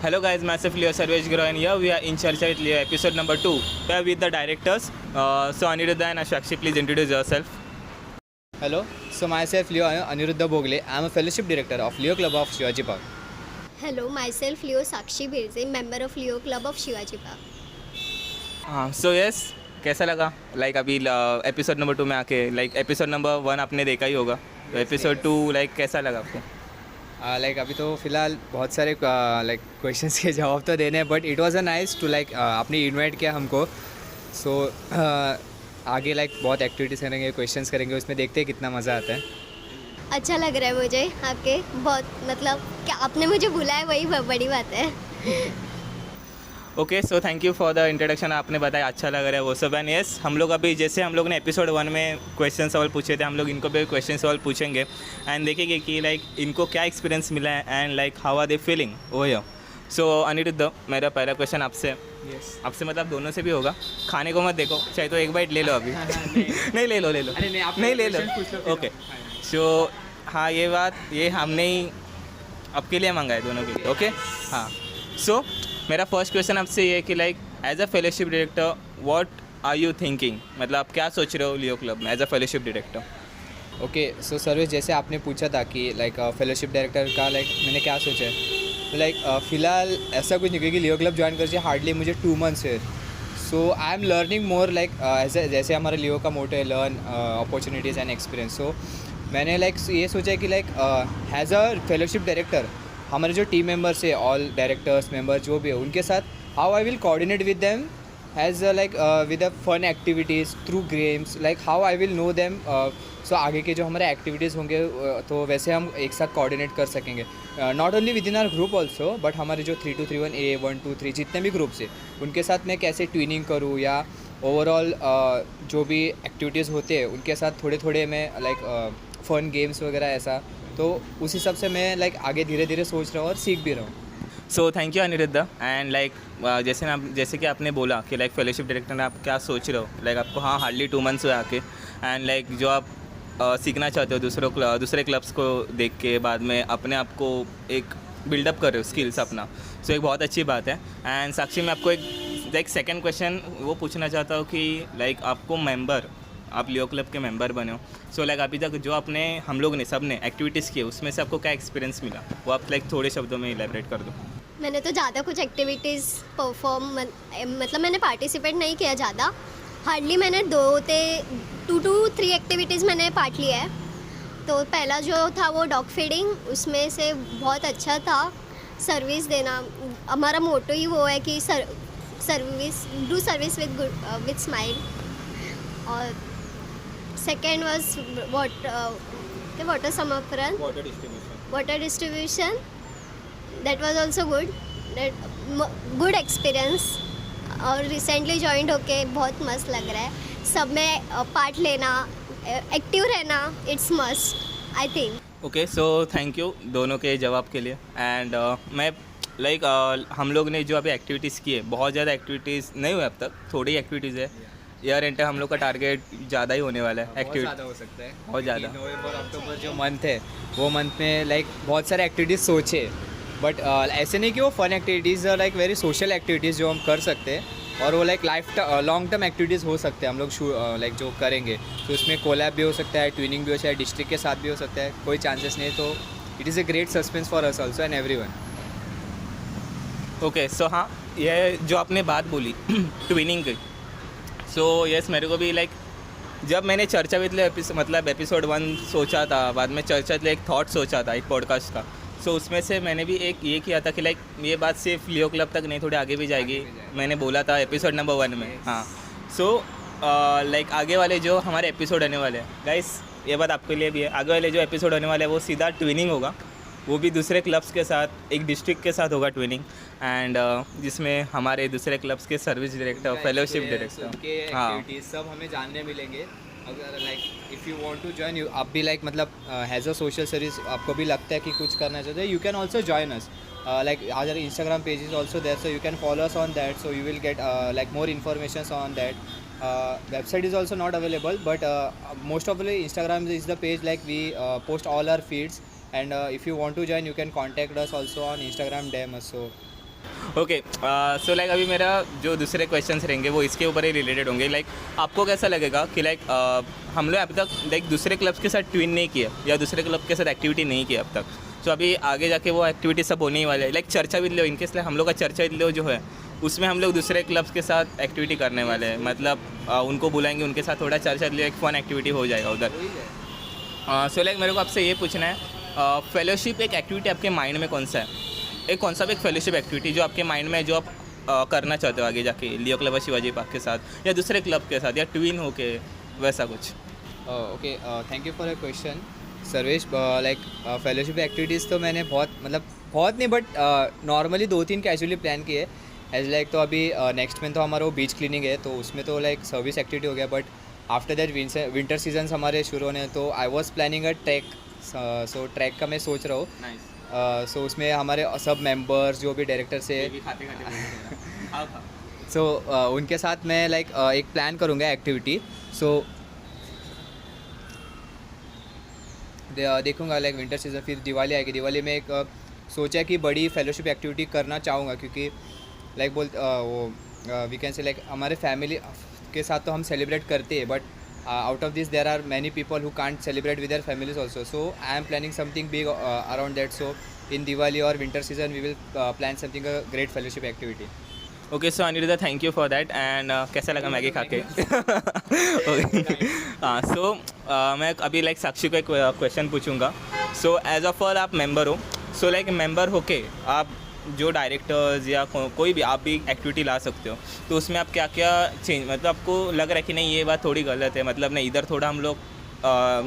Hello guys, myself Leo Sarvesh Guru and here we are in Charcha with Leo, episode number 2. We are with the directors. So Aniruddha and Ashakshi, please introduce yourself. Hello, so myself Leo Aniruddha Bogle. I am a fellowship director of Leo Club of Shivaji Park. Hello, myself Leo Sakshi Birze, member of Leo Club of Shivaji Park. So yes, कैसा लगा like अभी episode number 2 में आके like episode number 1 आपने देखा ही होगा तो episode 2 like कैसा लगा आपको? लाइक अभी तो फ़िलहाल बहुत सारे लाइक क्वेश्चंस के जवाब तो देने हैं but it was a nice to like आपने इनवाइट किया हमको. सो आगे लाइक बहुत एक्टिविटीज़ करेंगे, क्वेश्चंस करेंगे, उसमें देखते हैं कितना मज़ा आता है. अच्छा लग रहा है मुझे आपके बहुत मतलब क्या आपने मुझे बुलाया वही बड़ी बात है. Okay, so thank you for the introduction. आपने बताया अच्छा लग रहा है वो सब. एंड यस, हम लोग अभी जैसे हम लोग ने एपिसोड 1 में क्वेश्चन सवाल पूछे थे, हम लोग इनको भी क्वेश्चन सवाल पूछेंगे एंड देखेंगे कि लाइक इनको क्या एक्सपीरियंस मिला है and like how are they feeling over here. So Aniruddh, मेरा पहला क्वेश्चन आपसे. आपसे मतलब दोनों से भी होगा. खाने को मत देखो, चाहे तो एक बाइट ले लो अभी. नहीं ले लो नहीं ले लो. ओके, सो हाँ ये बात ये हमने ही आपके लिए मंगाए दोनों के लिए. ओके हाँ, सो मेरा फर्स्ट क्वेश्चन आपसे ये है कि like as a fellowship director what are you thinking, मतलब आप क्या सोच रहे हो लियो क्लब में as a fellowship director? Okay, so service जैसे आपने पूछा था कि लाइक फेलोशिप डायरेक्टर का लाइक मैंने क्या सोचा है, तो लाइक फ़िलहाल ऐसा कुछ नहीं क्योंकि लियो क्लब ज्वाइन कर हार्डली मुझे 2 months है. So I am learning more like जैसे हमारे लियो का मोटो है learn opportunities and experience. So मैंने लाइक ये सोचा है कि like as a fellowship director हमारे जो टीम मेंबर्स है, ऑल डायरेक्टर्स मेंबर जो भी है, उनके साथ how I will coordinate with them as like with a fun activities through games, like how I will know them. So आगे के जो हमारे एक्टिविटीज़ होंगे तो वैसे हम एक साथ कोऑर्डिनेट कर सकेंगे. Not only within our group also but हमारे जो 3231A 123 जितने भी ग्रुप्स है उनके साथ मैं कैसे ट्विनिंग करूँ या ओवरऑल जो भी एक्टिविटीज़ होते हैं उनके साथ थोड़े थोड़े मैं लाइक फ़न गेम्स वगैरह ऐसा, तो उस हिसाब से मैं लाइक आगे धीरे धीरे सोच रहा हूँ और सीख भी रहा हूँ. So thank you Anirudh. And like जैसे कि आपने बोला कि लाइक फेलोशिप डायरेक्टर आप क्या सोच रहे हो, लाइक आपको हाँ हार्डली 2 months हुए आके एंड लाइक जो आप सीखना चाहते हो दूसरे क्लब्स को देख के बाद में अपने आप को एक बिल्डअप कर रहे हो स्किल्स अपना. सो एक बहुत अच्छी बात है. एंड साक्षी, मैं आपको एक लाइक सेकंड क्वेश्चन वो पूछना चाहता हूँ कि लाइक आपको मेंबर आप लियो क्लब के मेंबर बने हो. सो लाइक अभी तक जो आपने हम लोग ने सब ने एक्टिविटीज़ किए उसमें से आपको क्या एक्सपीरियंस मिला वो आप लाइक थोड़े शब्दों में इलेबरेट कर दो. मैंने तो ज़्यादा कुछ एक्टिविटीज़ परफॉर्म मतलब मैंने पार्टिसिपेट नहीं किया ज़्यादा. हार्डली मैंने 2 to 3 एक्टिविटीज़ मैंने पार्ट लिया है. तो पहला जो था वो डॉग फीडिंग, उसमें से बहुत अच्छा था. सर्विस देना, हमारा मोटो ही वो है कि सर्विस विद स्माइल. और सेकेंड वॉज वाटर समर्पण, water distribution. That was also good experience. और रिसेंटली जॉइंट होके बहुत मस्त लग रहा है. सब में पार्ट लेना, एक्टिव रहना, it's must I think. Okay, so thank you दोनों के जवाब के लिए. एंड मैं लाइक हम लोग ने जो अभी एक्टिविटीज़ की है बहुत ज़्यादा एक्टिविटीज़ नहीं हुई अब तक, थोड़ी एक्टिविटीज़ है. ईयर एंड हम लोग का टारगेट ज़्यादा ही होने वाला है. एक्टिविटी ज़्यादा हो सकता है बहुत ज़्यादा. नवंबर अक्टूबर जो मंथ है वो मंथ में लाइक बहुत सारे एक्टिविटीज़ सोचे बट ऐसे नहीं कि वो फन एक्टिविटीज़ और लाइक वेरी सोशल एक्टिविटीज़ जो हम कर सकते हैं और वो लाइक लॉन्ग टर्म एक्टिविटीज़ हो सकते हैं हम लोग लाइक जो करेंगे. तो उसमें कोलैब भी हो सकता है, ट्विनिंग भी हो सकता है, डिस्ट्रिक्ट के साथ भी हो सकता है, कोई चांसेस नहीं. तो it is a great suspense for us also and everyone. Okay, so हाँ ये जो आपने बात बोली ट्विनिंग की, सो यस मेरे को भी लाइक जब मैंने चर्चा विद मतलब एपिसोड 1 सोचा था, बाद में चर्चा विद एक थॉट सोचा था एक पॉडकास्ट का. सो उसमें से मैंने भी एक ये किया था कि लाइक ये बात सिर्फ लियो क्लब तक नहीं, थोड़े आगे भी जाएगी. मैंने बोला था एपिसोड नंबर 1 में. हाँ, सो लाइक आगे वाले जो हमारे एपिसोड आने वाले हैं गाइस, ये बात आपके लिए भी है, आगे वाले जो एपिसोड आने वाले हैं वो सीधा ट्विनिंग होगा. वो भी दूसरे क्लब्स के साथ, एक डिस्ट्रिक्ट के साथ होगा ट्विनिंग. एंड जिसमें हमारे दूसरे क्लब्स के सर्विस डायरेक्टर, फेलोशिप डायरेक्टर, हाँ सब हमें जानने मिलेंगे. अगर like if you want to join you, आप भी लाइक मतलब हैज़ अ सोशल सर्विस आपको भी लगता है कि कुछ करना चाहते हैं, you can also join us. Like our Instagram page is also there, so you can follow us on that, so you will get like more information on that. Website is also not available, but most of the Instagram is the page like we post all our feeds. And if you want to join, you can contact us also on Instagram DM us. So okay so like अभी मेरा जो दूसरे questions रहेंगे वो इसके ऊपर ही related होंगे. Like आपको कैसा लगेगा कि लाइक हम लोग अभी तक लाइक दूसरे क्लब्स के साथ ट्विन नहीं किया या दूसरे क्लब के साथ एक्टिविटी नहीं किया अब तक. सो अभी आगे जाके वो एक्टिविटी सब होने ही वाले हैं. लाइक चर्चा विद लियो इनकेस लाइक हम लोग का चर्चा विद लियो जो है उसमें हम लोग दूसरे क्लब्स के साथ एक्टिविटी करने वाले हैं. मतलब उनको बुलाएंगे, उनके साथ थोड़ा चर्चा विद लियो, एक फ़न एक्टिविटी हो जाएगा उधर. सो लाइक मेरे को आपसे ये पूछना है, फेलोशिप एक एक्टिविटी आपके माइंड में कौन सा है? एक कौन सा भी एक फेलोशिप एक्टिविटी जो आपके माइंड में है, जो आप करना चाहते हो आगे जाके लियो क्लब शिवाजी पार्क के साथ या दूसरे क्लब के साथ या ट्विन हो के वैसा कुछ. Okay, thank you for a question Sarvesh. Like fellowship activities तो मैंने बहुत नहीं बट नॉर्मली 2-3 कैजुअली प्लान किए एज लाइक. तो अभी नेक्स्ट मंथ तो हमारा वो बीच क्लीनिंग है, तो उसमें तो लाइक सर्विस एक्टिविटी हो गया. But after that winter seasons हमारे शुरू होने, तो I was planning a track. So track का मैं सोच रहा हूँ. सो उसमें हमारे सब मेंबर्स जो भी डायरेक्टर से सो उनके साथ मैं लाइक एक प्लान करूँगा एक्टिविटी. सो देखूँगा लाइक विंटर सीजन, फिर दिवाली आएगी. दिवाली में एक सोचा कि बड़ी फेलोशिप एक्टिविटी करना चाहूँगा, क्योंकि लाइक वो वी कैन से लाइक हमारे फैमिली के साथ तो हम सेलिब्रेट करते हैं, but out of this there are many people who can't celebrate with their families also. So I am planning something big around that. So in Diwali और winter season we will plan something a great fellowship activity. Okay so Aniruddha, thank you for that. And कैसा लगा Maggi खा के? हाँ, सो मैं अभी like साक्षी को एक क्वेश्चन पूछूंगा. सो एज ऑफ ऑल आप मेंबर हो, सो लाइक मेंबर होके आप जो डायरेक्टर्स या कोई भी आप भी एक्टिविटी ला सकते हो, तो उसमें आप क्या क्या चेंज, मतलब आपको लग रहा है कि नहीं ये बात थोड़ी गलत है, मतलब नहीं इधर थोड़ा हम लोग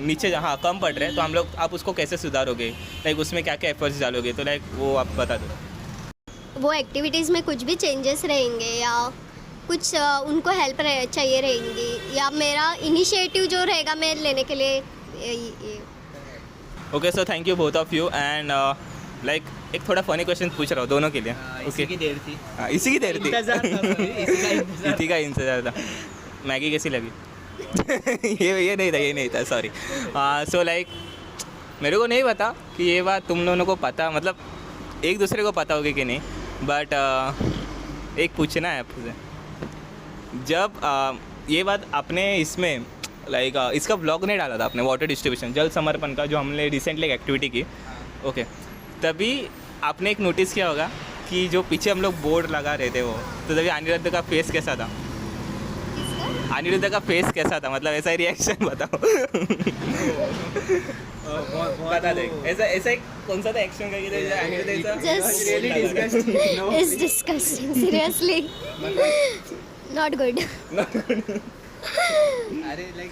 नीचे जहाँ कम पड़ रहे हैं, तो हम लोग आप उसको कैसे सुधारोगे, लाइक उसमें क्या क्या एफर्ट्स डालोगे, तो लाइक वो आप बता दो. वो एक्टिविटीज़ में कुछ भी चेंजेस रहेंगे या कुछ उनको हेल्प चाहिए रहेंगी, या मेरा इनिशिएटिव जो रहेगा मैं लेने के लिए ये. Okay so thank you both of you. And like एक थोड़ा फनी क्वेश्चन पूछ रहा हूँ दोनों के लिए. इसी की देर थी. हाँ, इसी की देर थी. इंतज़ार था, sorry, इसी का इंतज़ार था. मैगी कैसी लगी? ये नहीं था सॉरी. सो लाइक मेरे को नहीं पता कि ये बात तुम दोनों को पता, मतलब एक दूसरे को पता होगी कि नहीं, बट एक पूछना है आपसे. जब ये बात आपने इसमें लाइक इसका व्लॉग नहीं डाला था आपने, वाटर डिस्ट्रीब्यूशन जल समर्पण का, जो हमने रिसेंटली एक एक्टिविटी की. ओके, तभी आपने एक नोटिस किया होगा कि जो पीछे हम लोग बोर्ड लगा रहे थे वो, तो तभी अनिरुद्ध का फेस कैसा था? अनिरुद्ध का फेस कैसा था, मतलब ऐसा ही रिएक्शन बताओ. बता दे, ऐसा एक कौन सा था एक्शन करके It's disgusting, seriously. Not good. अरे लाइक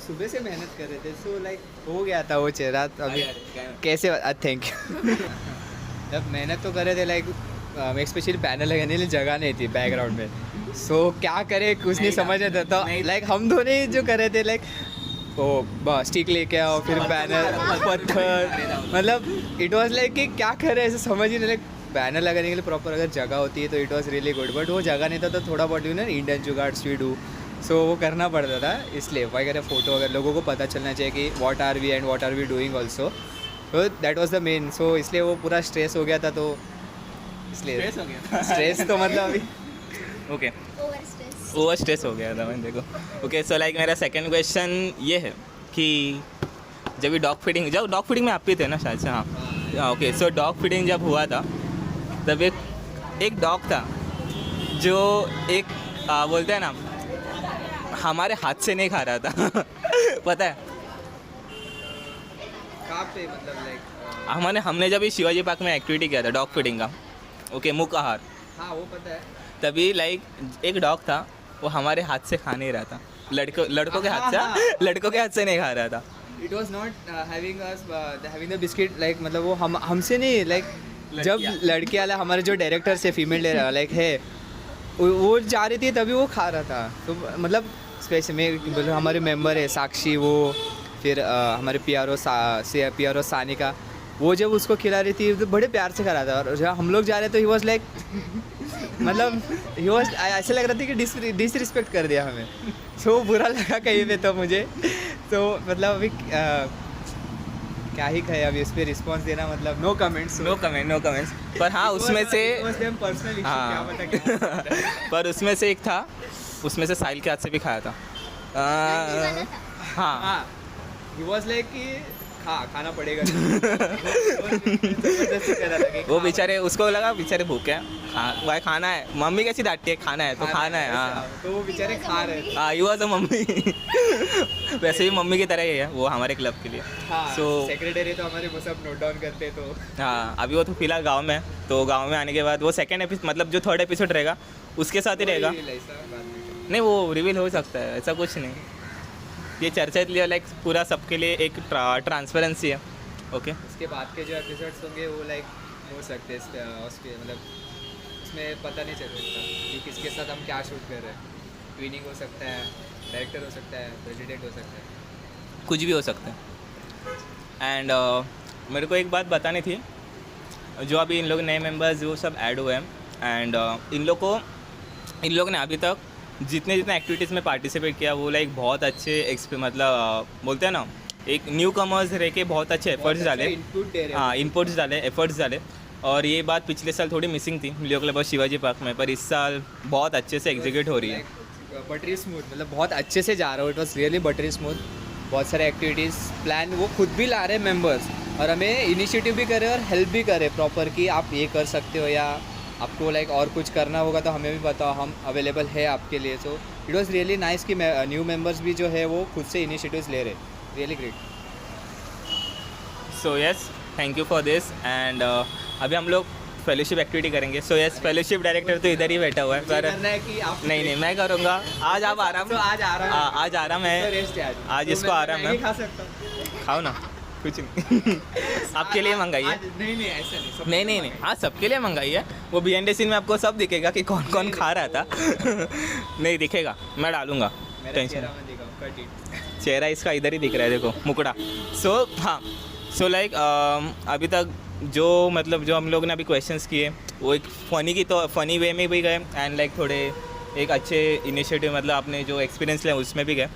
सुबह से मेहनत कर रहे थे, सो लाइक हो गया था वो चेहरा. अभी कैसे? Thank you. जब मेहनत तो कर रहे थे, लाइक स्पेशली बैनर लगाने के लिए जगह नहीं थी बैकग्राउंड में. सो क्या करे कुछ नहीं समझ रहा था. तो लाइक हम दोनों ही जो कर रहे थे, लाइक वो स्टिक लेके आओ, फिर बैनर, पत्थर, मतलब इट वाज लाइक कि क्या कर रहे हैं ऐसे समझ ही नहीं. लाइक बैनर लगाने के लिए प्रॉपर अगर जगह होती है तो it was really good, but वो जगह नहीं था, तो थोड़ा बहुत ना इंडियन जुगाड़ वी डू, सो वो करना पड़ता था. इसलिए वगैरह फ़ोटो अगर लोगों को पता चलना चाहिए कि what are we and what are we doing also. तो that was the main. So इसलिए वो पूरा स्ट्रेस हो गया था, तो इसलिए स्ट्रेस तो मतलब अभी ओके ओवर स्ट्रेस हो गया था मैं, देखो. ओके सो लाइक मेरा सेकंड क्वेश्चन ये है कि जब डॉग फीडिंग में आप भी थे ना शायद से. हाँ, ओके. सो डॉग फीडिंग जब हुआ था, तब एक डॉग था जो एक बोलते हैं ना, हमारे हाथ से नहीं खा रहा था. पता है कहाँ पे, मतलब लाइक हमने जब इस शिवाजी पार्क में एक्टिविटी किया था डॉग फीडिंग का, ओके, मुख आहार. हाँ वो पता है. तभी लाइक एक डॉग था, वो हमारे हाथ से खा नहीं रहा था. लड़कों के हाथ से नहीं खा रहा था. It was not having the biscuit, like मतलब वो हमसे नहीं, लाइक जब लड़के वाला हमारे जो डायरेक्टर से फीमेल डायरेक्टर है वो जा रही थी तभी वो खा रहा था. तो मतलब स्पेशल में मतलब हमारे मेंबर है साक्षी, वो फिर हमारे पीआरओ सानिका, वो जब उसको खिला रही थी तो बड़े प्यार से खा रहा था. और जब हम लोग जा रहे तो ही वॉज लाइक मतलब ही वॉज ऐसे लग रहा था कि डिसरिस्पेक्ट कर दिया हमें. सो बुरा लगा कहीं पे तो मुझे, तो मतलब अभी क्या ही कहे अभी इस पे रिस्पॉन्स देना, मतलब नो कमेंट्स। नो कमेंट्स पर हाँ उसमें से पर्सनल हाँ। क्या पता क्या पर उसमें से एक था, उसमें से साहिल के हाथ से भी खाया था। हाँ हाँ, ही वाज लाइक कि खाना पड़ेगा। जबरदस्ती कर रहा था कि वो खा। बेचारे, उसको लगा बेचारे भूखे हैं, भाई खाना है, मम्मी कैसी डांटती है, खाना है तो खाना है। हाँ तो वो बेचारे खा रहे थे। हाँ, युवा तो मम्मी वैसे भी मम्मी की तरह ही है वो हमारे क्लब के लिए। हाँ, So- सेक्रेटरी तो हमारे वो सब नोट डाउन करते तो। हाँ अभी वो तो फिलहाल गांव में है, तो गांव में आने के बाद वो सेकंड एपिसोड मतलब जो थर्ड एपिसोड रहेगा उसके साथ ही रहेगा। ऐसा बाद में। नहीं वो रिवील हो सकता है, ऐसा कुछ नहीं। ये चर्चा इसलिए लाइक पूरा सबके लिए एक ट्रांसपेरेंसी है। ओके उसके बाद के जो एपिसोड्स होंगे वो लाइक हो सकते हैं उसके मतलब उसमें पता नहीं चल सकता कि किसके साथ हम क्या शूट कर रहे हैं। ट्विनिंग हो सकता है, डायरेक्टर हो सकता है, प्रेसिडेंट हो सकता है। कुछ भी हो सकता है। एंड मेरे को एक बात बतानी थी, जो अभी इन लोग नए मेंबर्स वो सब ऐड हुए हैं एंड इन लोग ने अभी तक जितने एक्टिविटीज़ में पार्टिसिपेट किया वो लाइक बहुत अच्छे मतलब बोलते हैं ना, एक न्यू कमर्स रह के बहुत अच्छे एफर्ट्स डाले। इनपुट दे रहे हाँ इनपुट्स डाले, एफर्ट्स डाले। और ये बात पिछले साल थोड़ी मिसिंग थी लियो क्लब और शिवाजी पार्क में, पर इस साल बहुत अच्छे से एग्जीक्यूट हो रही है। बटरी स्मूथ, मतलब बहुत अच्छे से जा रहा हो। It was really buttery smooth. बहुत सारे एक्टिविटीज़ प्लान वो खुद भी ला रहे हैं मेंबर्स, और हमें इनिशिएटिव भी करे और हेल्प भी करे प्रॉपर कि आप ये कर सकते हो या आपको लाइक और कुछ करना होगा तो हमें भी बताओ, हम अवेलेबल है आपके लिए। So it was really nice कि न्यू मेंबर्स भी जो है वो खुद से इनिशिएटिव्स ले रहे। Really great. So yes, thank you for this. And अभी हम लोग फेलोशिप एक्टिविटी करेंगे। सो यस, फेलोशिप डायरेक्टर तो इधर ही बैठा हुआ है, पर करना है कि आप नहीं मैं करूँगा। आज आप आराम, तो आज आराम आज आराम है, रेस्ट है आज तो इसको मैं आराम है। मैगी खा सकता हूँ। खाओ ना, कुछ नहीं आपके लिए मंगाइए। नहीं ऐसा नहीं, सब नहीं आज सबके लिए मंगाई है। वो बिहाइंड द सीन में आपको सब दिखेगा कि कौन कौन खा रहा था नहीं दिखेगा, मैं डालूंगा, मेरा टेंशन। चेहरा मत दिखाओ, कट इट। चेहरा इसका इधर ही दिख रहा है, देखो मुकुड़ा। हाँ, सो लाइक अभी तक जो मतलब जो हम लोग ने अभी क्वेश्चंस किए वो एक फ़नी वे में भी गए एंड लाइक थोड़े एक अच्छे इनिशिएटिव मतलब आपने जो एक्सपीरियंस लिया उसमें भी गए।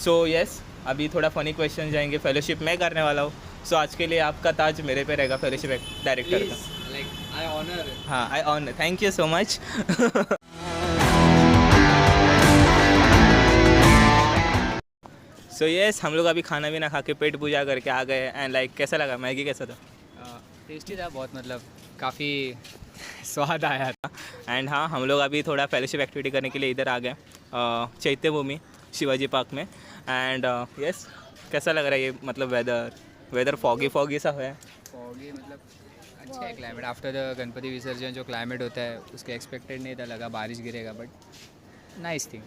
सो यस, अभी थोड़ा फ़नी क्वेश्चन जाएंगे। फेलोशिप मैं करने वाला हूँ। सो आज के लिए आपका ताज मेरे पे रहेगा फेलोशिप डायरेक्टर का। Like I honour. हाँ I on, thank you so much. So yes, हम लोग अभी खाना भी ना खा के पेट पूजा करके आ गए एंड लाइक कैसा लगा, मैगी कैसा था? टेस्टी था बहुत, मतलब काफ़ी स्वाद आया था। एंड हाँ, हम लोग अभी थोड़ा फेलोशिप एक्टिविटी करने के लिए इधर आ गए चैत्य भूमि शिवाजी पार्क में। एंड यस, कैसा लग रहा है ये मतलब वेदर फॉगी सा है? फॉगी मतलब अच्छा है क्लाइमेट। आफ्टर द गणपति विसर्जन जो क्लाइमेट होता है उसके एक्सपेक्टेड नहीं था, लगा बारिश गिरेगा, बट नाइस थिंग।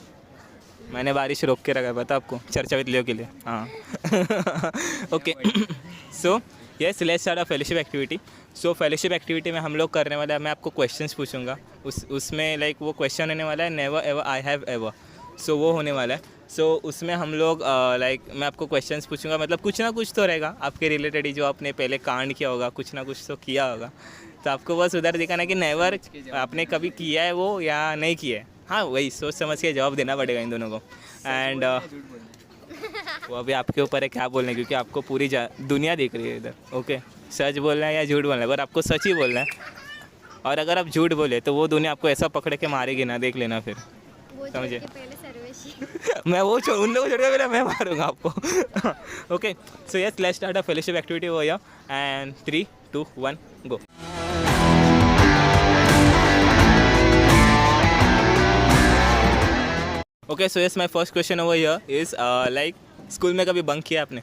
मैंने बारिश रोक के रखा, पता आपको, चर्चा विद लियो के लिए। हाँ okay, so yes, let's start a fellowship activity. So fellowship activity में हम लोग करने वाला है, मैं आपको क्वेश्चंस पूछूंगा, उसमें लाइक वो क्वेश्चन होने वाला है never ever I have ever. So वो होने वाला है। सो उसमें हम लोग लाइक मैं आपको क्वेश्चंस पूछूंगा, मतलब कुछ ना कुछ तो रहेगा आपके रिलेटेड ही, जो आपने पहले कांड किया होगा, कुछ ना कुछ तो किया होगा। तो आपको बस उधर दिखाना कि नेवर आपने कभी किया है वो या नहीं किया है। हाँ वही सोच समझ के जवाब देना पड़ेगा इन दोनों को। एंड वो अभी आपके ऊपर है क्या बोलना है, क्योंकि आपको पूरी दुनिया दिख रही है इधर। ओके, सच बोलना है या झूठ बोलना है, पर आपको सच ही बोलना है। और अगर आप झूठ बोले तो वो दुनिया आपको ऐसा पकड़ के मारेगी ना, देख लेना फिर, समझे? पहले सर्वेशी मैं वो उन लोगों को छोड़ के पहले मैं मारूंगा आपको। Okay, so yes, let's start a fellowship activity over here and 3, 2, 1 go. Okay, so yes, my first question over here is like school में कभी बंक किया आपने?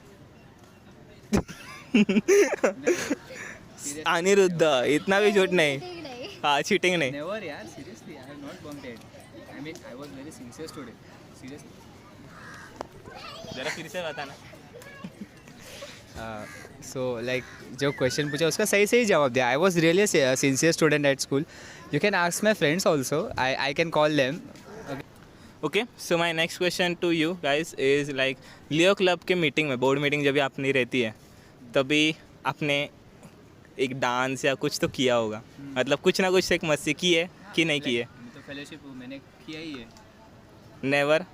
अनिरुद्ध, इतना भी झूठ नहीं। हाँ, चीटिंग नहीं। नेवर यार, seriously I have not बंक्ड। I mean I was very sincere student, seriously. जरा फिर से बताना। सो लाइक जो क्वेश्चन पूछा उसका सही सही जवाब दिया। I was really sincere student at school. You can ask my friends also, I can call them. Okay, so my next question to you guys is like Leo club के meeting में, board meeting जब भी आपने रहती है तभी आपने एक डांस या कुछ तो किया होगा, मतलब कुछ ना कुछ एक मस्ती की है कि नहीं की है? तो फेलोशिप मैंने किया ही है। नेवर?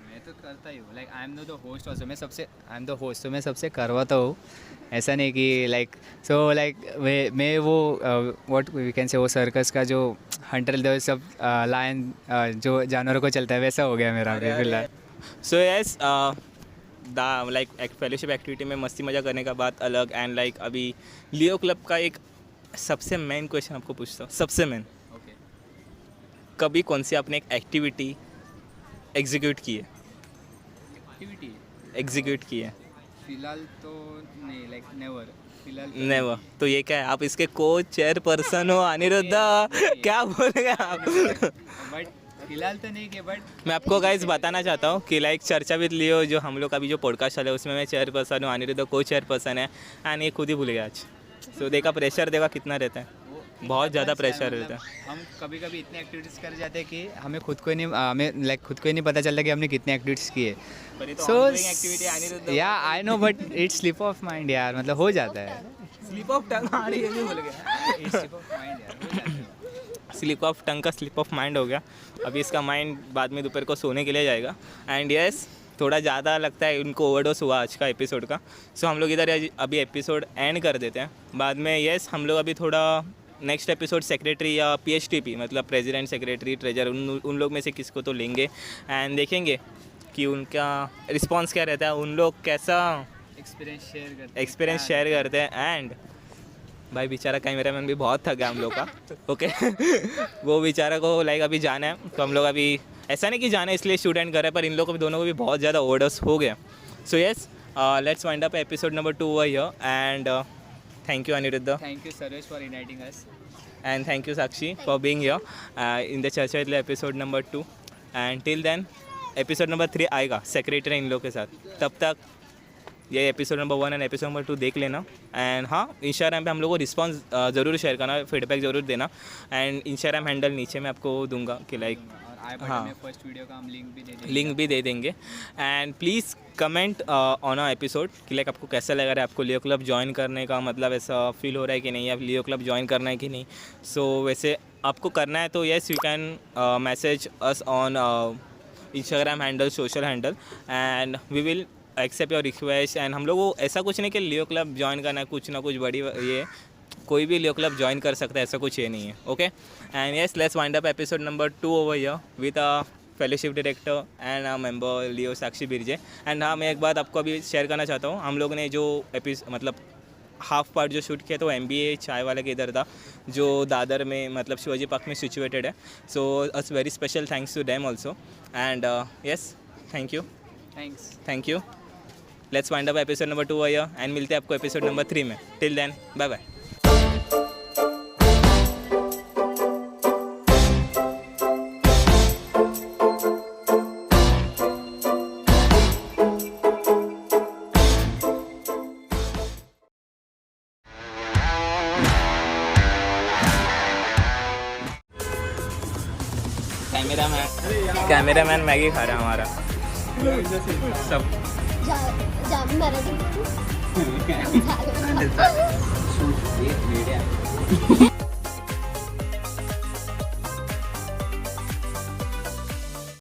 मैं तो करता ही हूँ, like I am the host also, I am the host, तो मैं सबसे करवाता हूँ, ऐसा नहीं कि लाइक सो लाइक मैं वो व्हाट वी कैन से वो सर्कस का जो हंटर सब लायन जो जानवरों को चलता है वैसा हो गया मेरा अभी फिलहाल। So yes like fellowship activity में मस्ती मजा करने का बात अलग, एंड लाइक अभी लियो क्लब का एक सबसे मेन क्वेश्चन आपको पूछता हूँ, सबसे मेन, ओके, कभी कौन सी आपने एक एक्टिविटी एग्जीक्यूट की है? एक्टिविटी एग्जीक्यूट की है? फिलहाल तो नहीं, लाइक नेवर, फिलहाल नेवर। तो ये क्या है, आप इसके को चेयरपर्सन हो अनिरुद्ध, क्या बोल रहे हैं आप? बट फिलहाल तो नहीं कि बट मैं आपको गाइस बताना चाहता हूँ कि लाइक चर्चा विद लियो जो हम लोग का अभी जो पॉडकास्ट चला है उसमें मैं चेयरपर्सन हूँ, अनिरुद्ध को चेयरपर्सन है, एंड ये खुद ही भूल गया आज। सो देखा प्रेशर देखा कितना रहता है, बहुत ज़्यादा प्रेशर रहता है। हम कभी कभी इतने एक्टिविटीज़ कर जाते हैं कि हमें खुद को ही नहीं हमें लाइक खुद को ही नहीं पता चलता कि हमने कितनी एक्टिविटीज़ की है। पर ये तो सो ongoing activity है, अनिरुद्ध। या I know but it's slip of mind यार, मतलब हो जाता है। स्लिप ऑफ टंग, हाँ ये भी भूल गया। It's slip of mind यार, हो जाता है। स्लिप ऑफ टंग का स्लिप ऑफ माइंड हो गया। अभी इसका माइंड बाद में दोपहर को सोने के लिए जाएगा। एंड यस, थोड़ा ज़्यादा लगता है उनको ओवरडोज हुआ आज का एपिसोड का। सो हम लोग इधर अभी एपिसोड एंड कर देते हैं। बाद में यस हम लोग अभी थोड़ा नेक्स्ट एपिसोड सेक्रेटरी या PHTP मतलब प्रेसिडेंट, सेक्रेटरी, ट्रेजर उन लोग में से किसको तो लेंगे एंड देखेंगे कि उनका रिस्पॉन्स क्या रहता है, उन लोग कैसा एक्सपीरियंस शेयर करते हैं। एंड भाई बेचारा कैमरामैन भी बहुत थक गया हम लोग का। ओके वो बेचारा को लाइक अभी जाना है, तो हम लोग अभी ऐसा नहीं कि जाना है इसलिए शूट एंड कर रहे हैं, पर इन लोगों को भी दोनों को भी बहुत ज़्यादा ओवरडोज हो गया। So yes let's wind up episode number 2 over here and thank you Anirudh Thank you Sarvesh for inviting us. and thank you Sakshi for being here in the चर्चा with episode number 2 and till then episode number 3 आएगा secretary इन लोग के साथ। तब तक ये episode number 1 and episode number 2 देख लेना। एंड हाँ, इंस्टाग्राम पे हम लोग को रिस्पॉन्स ज़रूर शेयर करना, फीडबैक ज़रूर देना। एंड इंस्टाग्राम हैंडल नीचे मैं आपको दूंगा कि लाइक और आई बटन हाँ। में फर्स्ट वीडियो का हम लिंक भी दे देंगे। And please comment on a episode कि लाइक आपको कैसा लग रहा है, आपको लियो क्लब ज्वाइन करने का मतलब ऐसा फील हो रहा है कि नहीं, आप लियो क्लब ज्वाइन करना है कि नहीं। सो वैसे आपको करना है तो yes you can message us on Instagram handle, social handle, and we will accept your request. And हम लोग को ऐसा कुछ नहीं कि लियो क्लब ज्वाइन करना है, कुछ ना कुछ बड़ी ये कोई भी लियो क्लब ज्वाइन कर सकता है, ऐसा कुछ ये नहीं है। Okay and yes let's wind up episode number 2 over here with a fellowship director and a member Leo Sakshi Birje. And हाँ, मैं एक बात आपको अभी शेयर करना चाहता हूँ, हम लोग ने जो मतलब हाफ पार्ट जो शूट किया तो MBA चाय वाले के इधर था जो दादर में मतलब शिवाजी पार्क में सिचुएटेड है। So us very special thanks to them also and yes thank you. Let's wind up episode number 2 आया एंड मिलते हैं आपको एपिसोड नंबर 3 में। Till then bye bye. Cameraman Maggi खा रहा है हमारा सब। जा मराठी